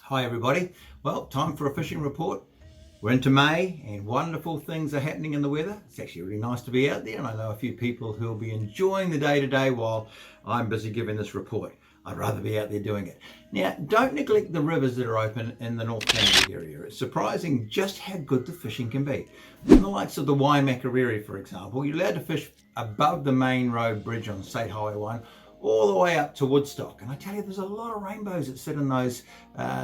Hi everybody. Well, time for a fishing report. We're into May and wonderful things are happening in the weather. It's actually really nice to be out there, and I know a few people who will be enjoying the day to day while I'm busy giving this report. I'd rather be out there doing it. Now, don't neglect the rivers that are open in the North Canada area. It's surprising just how good the fishing can be. In the likes of the Waimakariri, for example, you're allowed to fish above the main road bridge on State Highway 1 all the way up to Woodstock, and I tell you, there's a lot of rainbows that sit in those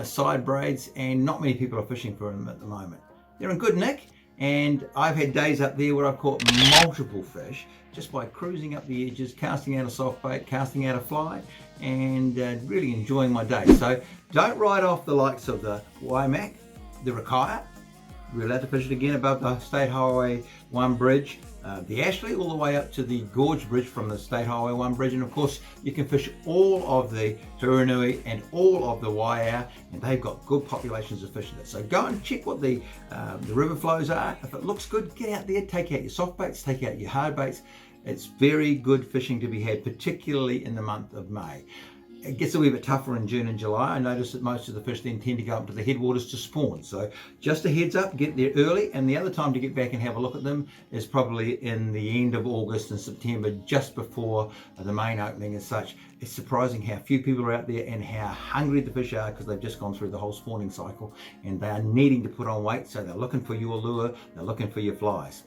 side braids, and not many people are fishing for them at the moment. They're in good nick, and I've had days up there where I've caught multiple fish just by cruising up the edges, casting out a soft bait, casting out a fly, and really enjoying my day. So don't write off the likes of the Waimak, the Rakaia. We're allowed to fish it again above the State Highway 1 bridge, the Ashley, all the way up to the Gorge Bridge from the State Highway 1 bridge, and of course you can fish all of the Hurunui and all of the Waiau, and they've got good populations of fish in it. So go and check what the river flows are. If it looks good, get out there, take out your soft baits, take out your hard baits. It's very good fishing to be had, particularly in the month of May. It gets a wee bit tougher in June and July. I notice that most of the fish then tend to go up to the headwaters to spawn. So just a heads up, get there early, and the other time to get back and have a look at them is probably in the end of August and September, just before the main opening as such. It's surprising how few people are out there and how hungry the fish are, because they've just gone through the whole spawning cycle and they are needing to put on weight, so they're looking for your lure, they're looking for your flies.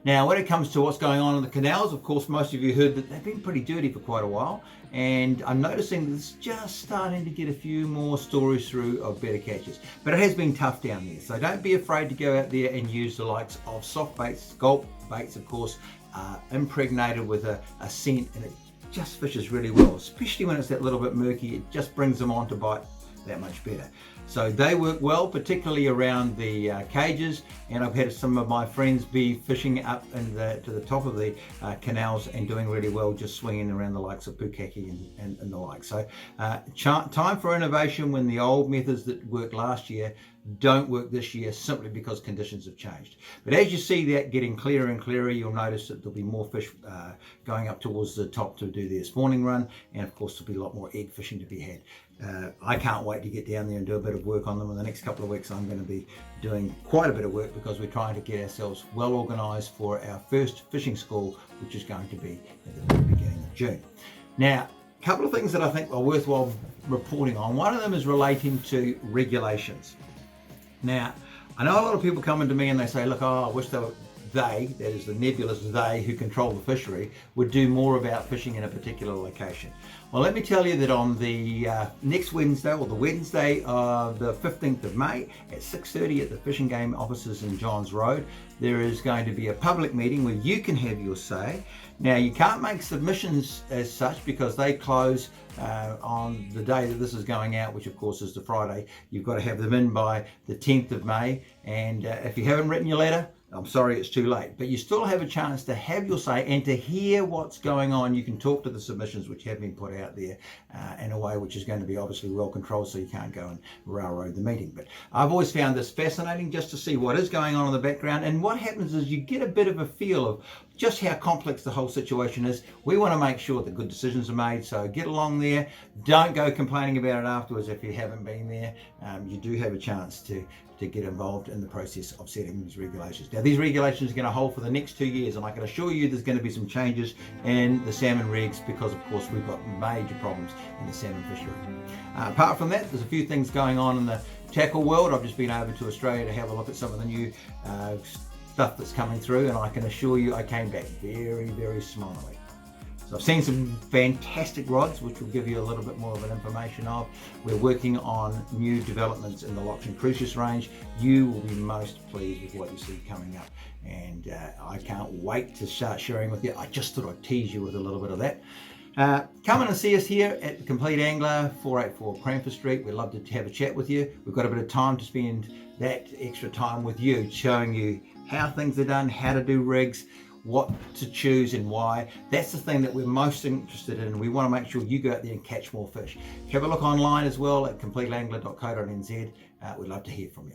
Now, when it comes to what's going on in the canals, of course, most of you heard that they've been pretty dirty for quite a while, and I'm noticing it's just starting to get a few more stories through of better catches. But it has been tough down there, so don't be afraid to go out there and use the likes of soft baits. Gulp baits, of course, are impregnated with a scent, and it just fishes really well, especially when it's that little bit murky. It just brings them on to bite that much better. So they work well, particularly around the cages, and I've had some of my friends be fishing up to the top of the canals and doing really well, just swinging around the likes of Pukaki and the like. So time for innovation when the old methods that worked last year don't work this year, simply because conditions have changed. But as you see that getting clearer and clearer, you'll notice that there'll be more fish going up towards the top to do their spawning run, and of course there'll be a lot more egg fishing to be had. I can't wait to get down there and do a bit of work on them. In the next couple of weeks I'm going to be doing quite a bit of work, because we're trying to get ourselves well organised for our first fishing school, which is going to be at the very beginning of June. Now, a couple of things that I think are worthwhile reporting on. One of them is relating to regulations. Now, I know a lot of people come into me and they say, look, I wish they, that is the nebulous they who control the fishery, would do more about fishing in a particular location. Well, let me tell you that on the next Wednesday, or the Wednesday of the 15th of May at 6:30 at the Fishing Game offices in Johns Road, there is going to be a public meeting where you can have your say. Now, you can't make submissions as such, because they close on the day that this is going out, which of course is the Friday. You've got to have them in by the 10th of May, and if you haven't written your letter, I'm sorry, it's too late. But you still have a chance to have your say and to hear what's going on. You can talk to the submissions which have been put out there in a way which is going to be obviously well controlled, so you can't go and railroad the meeting. But I've always found this fascinating, just to see what is going on in the background. And what happens is you get a bit of a feel of just how complex the whole situation is. We want to make sure that good decisions are made, so get along there. Don't go complaining about it afterwards if you haven't been there. You do have a chance to get involved in the process of setting these regulations. Now, these regulations are going to hold for the next 2 years, and I can assure you there's going to be some changes in the salmon regs, because of course we've got major problems in the salmon fishery. Apart from that, there's a few things going on in the tackle world. I've just been over to Australia to have a look at some of the new stuff that's coming through, and I can assure you I came back very, very smiley. So I've seen some fantastic rods, which will give you a little bit more of an information of. We're working on new developments in the Loch and Christchurch range. You will be most pleased with what you see coming up, and I can't wait to start sharing with you. I just thought I'd tease you with a little bit of that. Come in and see us here at the Complete Angler, 484 Cranford Street. We'd love to have a chat with you. We've got a bit of time to spend that extra time with you, showing you how things are done, how to do rigs, what to choose and why. That's the thing that we're most interested in. We want to make sure you go out there and catch more fish. Have a look online as well at completeangler.co.nz. We'd love to hear from you.